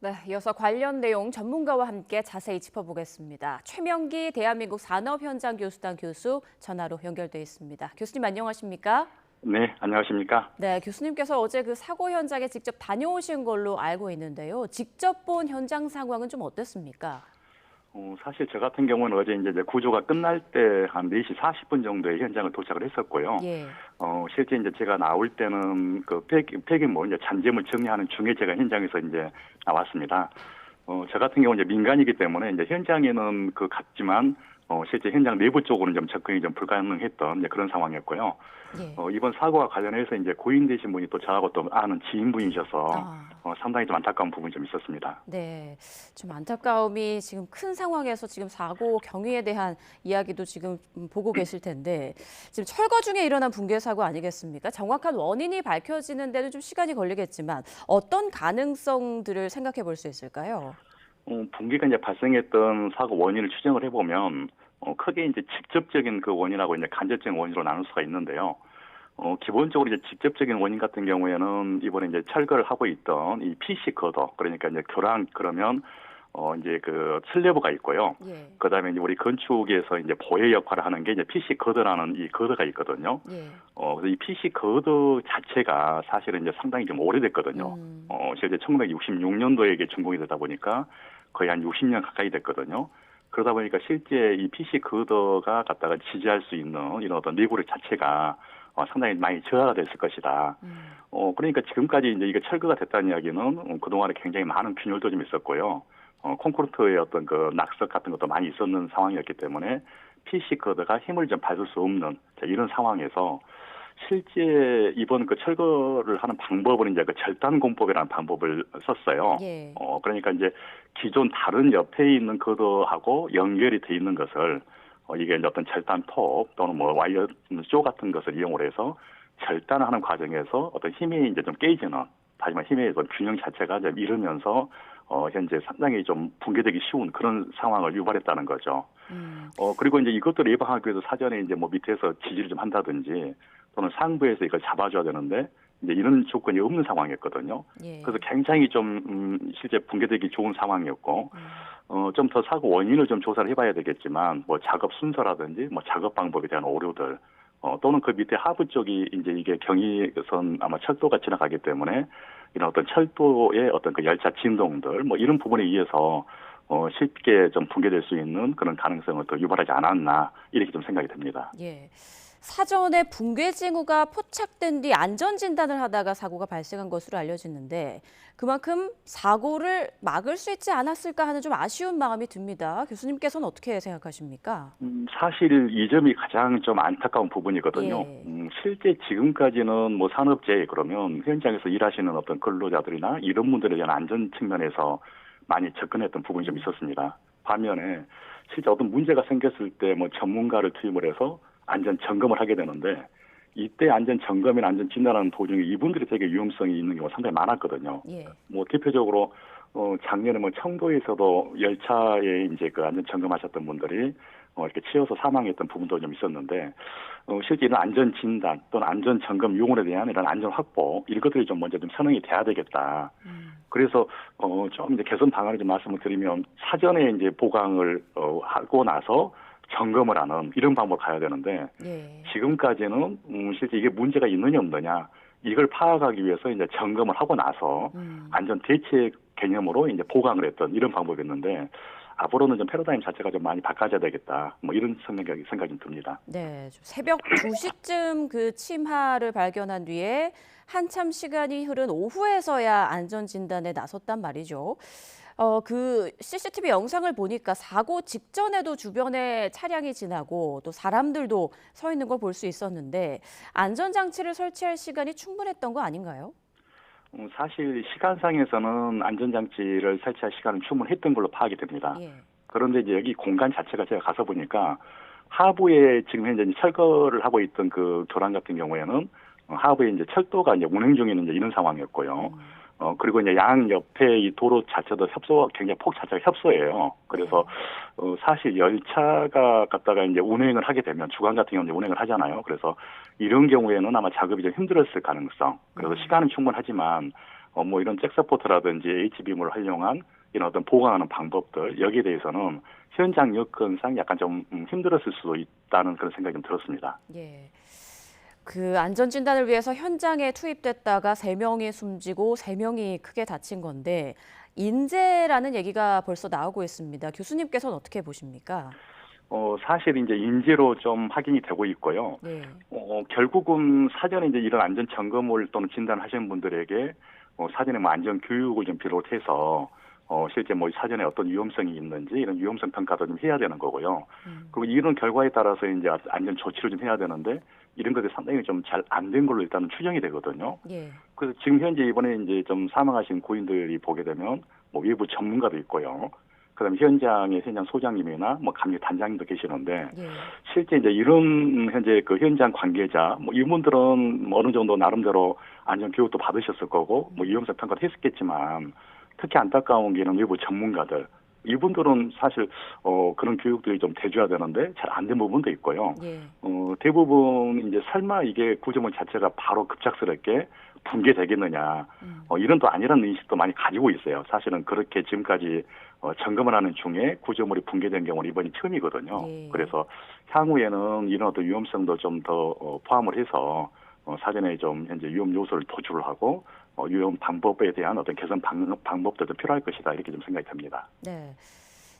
네, 이어서 관련 내용 전문가와 함께 자세히 짚어보겠습니다. 최명기 대한민국 산업현장교수단 교수 전화로 연결돼 있습니다. 교수님 안녕하십니까? 네, 안녕하십니까? 네, 교수님께서 어제 그 사고 현장에 직접 다녀오신 걸로 알고 있는데요. 직접 본 현장 상황은 좀 어땠습니까? 사실 저 같은 경우는 어제 이제 구조가 끝날 때 한 4시 40분 정도에 현장을 도착을 했었고요. 예. 실제 이제 제가 나올 때는 그 폐기물, 이제 잔재물 정리하는 중에 제가 현장에서 이제 나왔습니다. 저 같은 경우는 이제 민간이기 때문에 이제 현장에는 갔지만, 실제 현장 내부 쪽으로는 좀 접근이 좀 불가능했던 이제 그런 상황이었고요. 예. 이번 사고와 관련해서 이제 고인되신 분이 또 저하고 또 아는 지인분이셔서 아, 상당히 좀 안타까운 부분이 좀 있었습니다. 네. 좀 안타까움이 지금 큰 상황에서 지금 사고 경위에 대한 이야기도 지금 보고 계실 텐데 지금 철거 중에 일어난 붕괴 사고 아니겠습니까? 정확한 원인이 밝혀지는 데는 좀 시간이 걸리겠지만 어떤 가능성들을 생각해 볼 수 있을까요? 붕괴가 이제 발생했던 사고 원인을 추정을 해보면, 크게 이제 직접적인 그 원인하고 이제 간접적인 원인으로 나눌 수가 있는데요. 기본적으로 이제 직접적인 원인 같은 경우에는 이번에 이제 철거를 하고 있던 이 PC 거더, 그러니까 이제 교랑 그러면, 이제 그 슬래브가 있고요. 예. 그 다음에 이제 우리 건축에서 이제 보혜 역할을 하는 게 이제 PC 거더라는 이 거더가 있거든요. 예. 그래서 이 PC 거더 자체가 사실은 이제 상당히 좀 오래됐거든요. 음. 실제 1966년도에 이게 준공이 되다 보니까 거의 한 60년 가까이 됐거든요. 그러다 보니까 실제 이 PC 거더가 갖다가 지지할 수 있는 이런 어떤 내구력 자체가 상당히 많이 저하가 됐을 것이다. 그러니까 지금까지 이제 이게 철거가 됐다는 이야기는 그동안에 굉장히 많은 균열도 좀 있었고요. 콘크리트의 어떤 그 낙석 같은 것도 많이 있었는 상황이었기 때문에 PC 거더가 힘을 좀 받을 수 없는 이런 상황에서 실제 이번 그 철거를 하는 방법은 이제 그 절단 공법이라는 방법을 썼어요. 예. 그러니까 이제 기존 다른 옆에 있는 거더하고 연결이 돼 있는 것을 이게 이제 어떤 절단 톱 또는 뭐 와이어 쇼 같은 것을 이용을 해서 절단하는 과정에서 어떤 힘이 이제 좀 깨지는, 하지만 힘의 어떤 균형 자체가 좀 잃으면서 현재 상당히 좀 붕괴되기 쉬운 그런 상황을 유발했다는 거죠. 음. 그리고 이제 이것들을 예방하기 위해서 사전에 이제 뭐 밑에서 지지를 좀 한다든지 또는 상부에서 이걸 잡아줘야 되는데 이제 이런 조건이 없는 상황이었거든요. 예. 그래서 굉장히 좀 실제 붕괴되기 좋은 상황이었고, 좀 더 사고 원인을 좀 조사를 해봐야 되겠지만 뭐 작업 순서라든지 뭐 작업 방법에 대한 오류들, 또는 그 밑에 하부 쪽이 이제 이게 경의선 아마 철도가 지나가기 때문에 이런 어떤 철도의 어떤 그 열차 진동들 뭐 이런 부분에 의해서 쉽게 좀 붕괴될 수 있는 그런 가능성을 더 유발하지 않았나 이렇게 좀 생각이 듭니다. 예. 사전에 붕괴 징후가 포착된 뒤 안전 진단을 하다가 사고가 발생한 것으로 알려지는데 그만큼 사고를 막을 수 있지 않았을까 하는 좀 아쉬운 마음이 듭니다. 교수님께서는 어떻게 생각하십니까? 사실 이 점이 가장 좀 안타까운 부분이거든요. 예. 실제 지금까지는 뭐 산업재해 그러면 현장에서 일하시는 어떤 근로자들이나 이런 분들에 대한 안전 측면에서 많이 접근했던 부분이 좀 있었습니다. 반면에 실제 어떤 문제가 생겼을 때 뭐 전문가를 투입을 해서 안전 점검을 하게 되는데 이때 안전 점검이나 안전 진단하는 도중에 이분들이 되게 위험성이 있는 경우가 상당히 많았거든요. 예. 뭐 대표적으로 작년에 뭐 청도에서도 열차에 이제 그 안전 점검하셨던 분들이 이렇게 치여서 사망했던 부분도 좀 있었는데 실제 이런 안전 진단 또는 안전 점검 요원에 대한 이런 안전 확보 이런 것들이 좀 먼저 좀 선행이 돼야 되겠다. 그래서 좀 이제 개선 방안을 좀 말씀을 드리면 사전에 이제 보강을 하고 나서 점검을 하는 이런 방법을 가야 되는데 예. 지금까지는 실제 이게 문제가 있느냐 없느냐 이걸 파악하기 위해서 이제 점검을 하고 나서 안전 대책 개념으로 이제 보강을 했던 이런 방법이었는데 앞으로는 좀 패러다임 자체가 좀 많이 바꿔져야 되겠다. 뭐 이런 생각이 좀 듭니다. 네, 좀 새벽 2시쯤 그 침하를 발견한 뒤에 한참 시간이 흐른 오후에서야 안전 진단에 나섰단 말이죠. 그 CCTV 영상을 보니까 사고 직전에도 주변에 차량이 지나고 또 사람들도 서 있는 걸 볼 수 있었는데 안전 장치를 설치할 시간이 충분했던 거 아닌가요? 사실 시간상에서는 안전장치를 설치할 시간은 충분했던 걸로 파악이 됩니다. 예. 그런데 이제 여기 공간 자체가 제가 가서 보니까 하부에 지금 현재 이제 철거를 하고 있던 그 교량 같은 경우에는 하부에 이제 철도가 이제 운행 중인 이제 이런 상황이었고요. 그리고 이제 양 옆에 이 도로 자체도 굉장히 폭 자체가 협소해요. 그래서 사실 열차가 갔다가 이제 운행을 하게 되면 주간 같은 경우는 운행을 하잖아요. 그래서 이런 경우에는 아마 작업이 좀 힘들었을 가능성. 그래서 시간은 충분하지만 뭐 이런 잭서포트라든지 H빔을 활용한 이런 어떤 보강하는 방법들 여기에 대해서는 현장 여건상 약간 좀 힘들었을 수도 있다는 그런 생각이 좀 들었습니다. 예. 그 안전진단을 위해서 현장에 투입됐다가 3명이 숨지고 3명이 크게 다친 건데 인재라는 얘기가 벌써 나오고 있습니다. 교수님께서는 어떻게 보십니까? 사실 이제 인재로 좀 확인이 되고 있고요. 네. 결국은 사전에 이제 이런 안전 점검을 또는 진단하시는 분들에게 사전에 뭐 안전 교육을 좀 비롯해서 실제 뭐 사전에 어떤 위험성이 있는지 이런 위험성 평가도 좀 해야 되는 거고요. 그리고 이런 결과에 따라서 이제 안전 조치를 좀 해야 되는데 이런 것들이 상당히 좀 잘 안 된 걸로 일단은 추정이 되거든요. 예. 그래서 지금 현재 이번에 이제 좀 사망하신 고인들이 보게 되면 뭐 외부 전문가도 있고요. 그다음에 현장에 현장 소장님이나 뭐 감리 단장님도 계시는데 예. 실제 이제 이런 현재 그 현장 관계자 뭐 이분들은 뭐 어느 정도 나름대로 안전 교육도 받으셨을 거고 뭐 위험성 평가도 했었겠지만 특히 안타까운 게는 외부 전문가들 이분들은 사실 그런 교육들이 좀 돼줘야 되는데 잘 안 된 부분도 있고요. 예. 대부분 이제 설마 이게 구조물 자체가 바로 급작스럽게 붕괴되겠느냐 이런 또 아니라는 인식도 많이 가지고 있어요. 사실은 그렇게 지금까지 점검을 하는 중에 구조물이 붕괴된 경우는 이번이 처음이거든요. 예. 그래서 향후에는 이런 어떤 위험성도 좀 더 포함을 해서 사전에 좀 현재 위험 요소를 도출을 하고 위험 방법에 대한 어떤 개선 방법들도 필요할 것이다 이렇게 좀 생각이 듭니다. 네.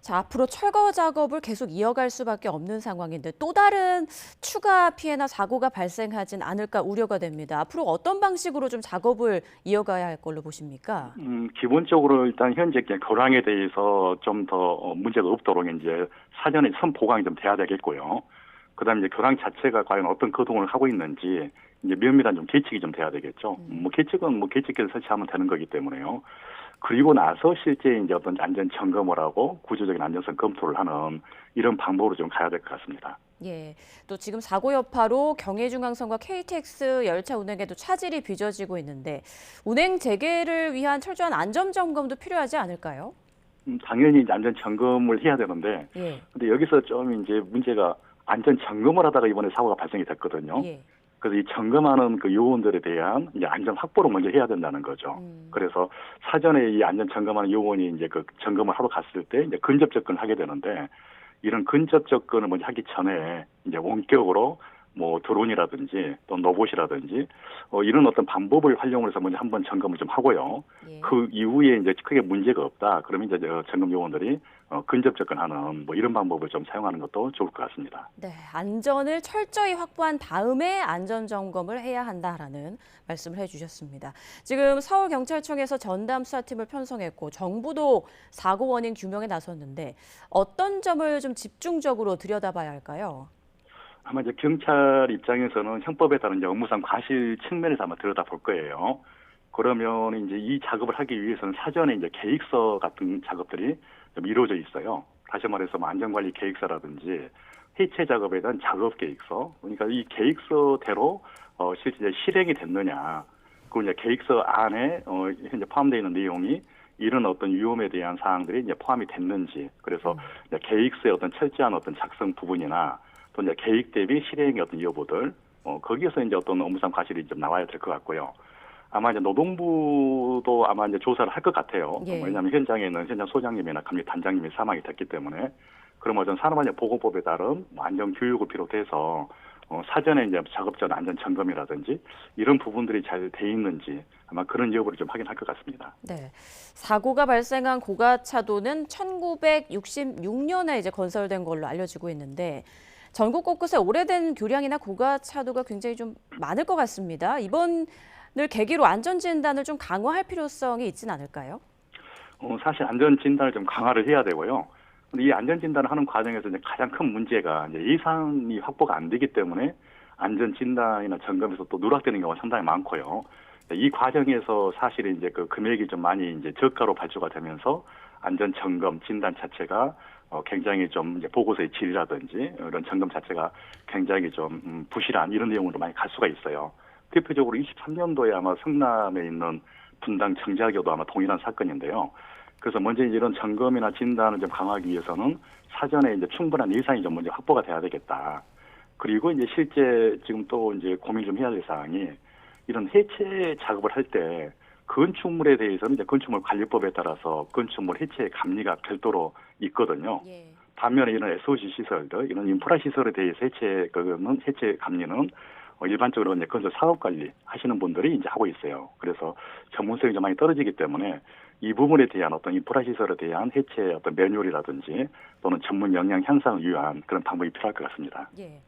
자, 앞으로 철거 작업을 계속 이어갈 수밖에 없는 상황인데 또 다른 추가 피해나 사고가 발생하진 않을까 우려가 됩니다. 앞으로 어떤 방식으로 좀 작업을 이어가야 할 걸로 보십니까? 기본적으로 일단 현재 교량에 대해서 좀 더 문제가 없도록 이제 사전에 선 보강이 좀 돼야 되겠고요. 그다음에 이제 교량 자체가 과연 어떤 거동을 하고 있는지 이제 면밀한 좀 계측이 좀 돼야 되겠죠. 뭐 계측은 뭐 계측기를 설치하면 되는 거기 때문에요. 그리고 나서 실제 이제 어떤 안전 점검을 하고 구조적인 안전성 검토를 하는 이런 방법으로 좀 가야 될 것 같습니다. 예. 또 지금 사고 여파로 경의중앙선과 KTX 열차 운행에도 차질이 빚어지고 있는데 운행 재개를 위한 철저한 안전 점검도 필요하지 않을까요? 당연히 이제 안전 점검을 해야 되는데, 예. 근데 여기서 좀 이제 문제가 안전 점검을 하다가 이번에 사고가 발생이 됐거든요. 예. 그래서 이 점검하는 그 요원들에 대한 이제 안전 확보를 먼저 해야 된다는 거죠. 그래서 사전에 이 안전 점검하는 요원이 이제 그 점검을 하러 갔을 때 이제 근접 접근을 하게 되는데 이런 근접 접근을 먼저 하기 전에 이제 원격으로 뭐 드론이라든지 또 로봇이라든지 이런 어떤 방법을 활용을 해서 먼저 한번 점검을 좀 하고요. 예. 그 이후에 이제 크게 문제가 없다. 그러면 이제 점검 요원들이 근접 접근하는 뭐 이런 방법을 좀 사용하는 것도 좋을 것 같습니다. 네, 안전을 철저히 확보한 다음에 안전 점검을 해야 한다라는 말씀을 해주셨습니다. 지금 서울경찰청에서 전담 수사팀을 편성했고 정부도 사고 원인 규명에 나섰는데 어떤 점을 좀 집중적으로 들여다봐야 할까요? 아마 이제 경찰 입장에서는 형법에 따른 이제 업무상 과실 측면에서 아마 들여다볼 거예요. 그러면 이제 이 작업을 하기 위해서는 사전에 이제 계획서 같은 작업들이 좀 이루어져 있어요. 다시 말해서 뭐 안전관리 계획서라든지 해체 작업에 대한 작업 계획서. 그러니까 이 계획서대로 실제 실행이 됐느냐. 그리고 이제 계획서 안에 현재 포함되어 있는 내용이 이런 어떤 위험에 대한 사항들이 이제 포함이 됐는지. 그래서 이제 계획서의 어떤 철저한 어떤 작성 부분이나 또 이제 계획 대비 실행의 어떤 여부들 거기에서 이제 어떤 업무상 과실이 좀 나와야 될 것 같고요. 아마 이제 노동부도 아마 이제 조사를 할 것 같아요. 예. 왜냐하면 현장에는 현장 소장님이나 감리 단장님이 사망이 됐기 때문에 그럼 어떤 산업안전보건법에 따른 안전 교육을 비롯해서 사전에 이제 작업 전 안전 점검이라든지 이런 부분들이 잘 돼 있는지 아마 그런 여부를 좀 확인할 것 같습니다. 네, 사고가 발생한 고가차도는 1966년에 이제 건설된 걸로 알려지고 있는데 전국 곳곳에 오래된 교량이나 고가차도가 굉장히 좀 많을 것 같습니다. 이번을 계기로 안전진단을 좀 강화할 필요성이 있진 않을까요? 사실 안전진단을 좀 강화를 해야 되고요. 근데 이 안전진단을 하는 과정에서 이제 가장 큰 문제가 이제 예산이 확보가 안 되기 때문에 안전진단이나 점검에서 또 누락되는 경우가 상당히 많고요. 이 과정에서 사실 이제 그 금액이 좀 많이 이제 저가로 발주가 되면서 안전 점검 진단 자체가 굉장히 좀 이제 보고서의 질이라든지 이런 점검 자체가 굉장히 좀 부실한 이런 내용으로 많이 갈 수가 있어요. 대표적으로 23년도에 아마 성남에 있는 분당 정자교도 아마 동일한 사건인데요. 그래서 먼저 이런 점검이나 진단을 좀 강화하기 위해서는 사전에 이제 충분한 예산이 좀 먼저 확보가 돼야 되겠다. 그리고 이제 실제 지금 또 이제 고민 좀 해야 될 사항이 이런 해체 작업을 할 때 건축물에 대해서는 이제 건축물 관리법에 따라서 건축물 해체 감리가 별도로 있거든요. 예. 반면에 이런 SOC 시설들, 이런 인프라 시설에 대해서 해체 감리는 일반적으로 이제 건설 사업 관리 하시는 분들이 이제 하고 있어요. 그래서 전문성이 좀 많이 떨어지기 때문에 이 부분에 대한 어떤 인프라 시설에 대한 해체 어떤 매뉴얼이라든지 또는 전문 역량 향상을 위한 그런 방법이 필요할 것 같습니다. 예.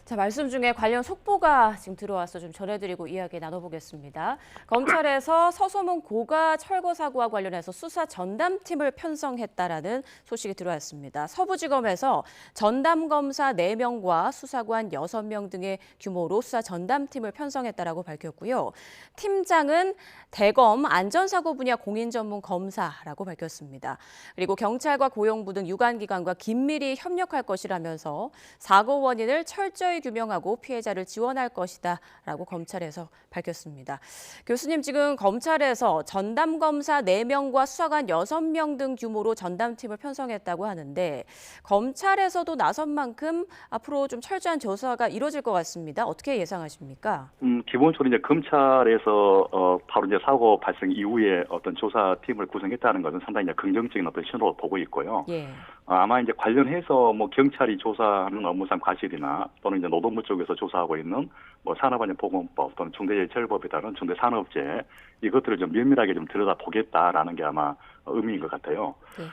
자, 말씀 중에 관련 속보가 지금 들어와서 좀 전해드리고 이야기 나눠보겠습니다. 검찰에서 서소문 고가 철거 사고와 관련해서 수사 전담팀을 편성했다라는 소식이 들어왔습니다. 서부지검에서 전담검사 4명과 수사관 6명 등의 규모로 수사 전담팀을 편성했다라고 밝혔고요. 팀장은 대검 안전사고 분야 공인전문 검사라고 밝혔습니다. 그리고 경찰과 고용부 등 유관기관과 긴밀히 협력할 것이라면서 사고 원인을 철저히 규명하고 피해자를 지원할 것이다라고 검찰에서 밝혔습니다. 교수님, 지금 검찰에서 전담검사 4명과 수사관 6명 등 규모로 전담팀을 편성했다고 하는데 검찰에서도 나선 만큼 앞으로 좀 철저한 조사가 이루어질 것 같습니다. 어떻게 예상하십니까? 기본적으로 이제 검찰에서 바로 이제 사고 발생 이후에 어떤 조사팀을 구성했다는 것은 상당히 이제 긍정적인 어떤 신호로 보고 있고요. 예. 아마 이제 관련해서 뭐 경찰이 조사하는 업무상 과실이나 또는 이제 노동부 쪽에서 조사하고 있는 뭐 산업안전보건법 또는 중대재해처벌법에 따른 중대산업재해 이것들을 좀 면밀하게 좀 들여다보겠다라는 게 아마 의미인 것 같아요. 네.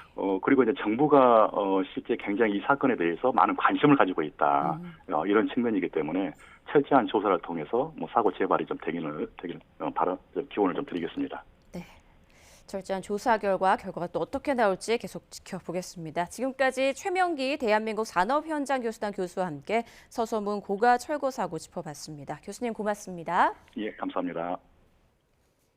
그리고 이제 정부가 실제 굉장히 이 사건에 대해서 많은 관심을 가지고 있다. 이런 측면이기 때문에 철저한 조사를 통해서 뭐 사고 재발이 좀 되기를 바로 기원을 좀 드리겠습니다. 네. 철저한 조사 결과가 또 어떻게 나올지 계속 지켜보겠습니다. 지금까지 최명기 대한민국 산업현장교수단 교수와 함께 서소문 고가 철거 사고 짚어봤습니다. 교수님 고맙습니다. 예, 감사합니다.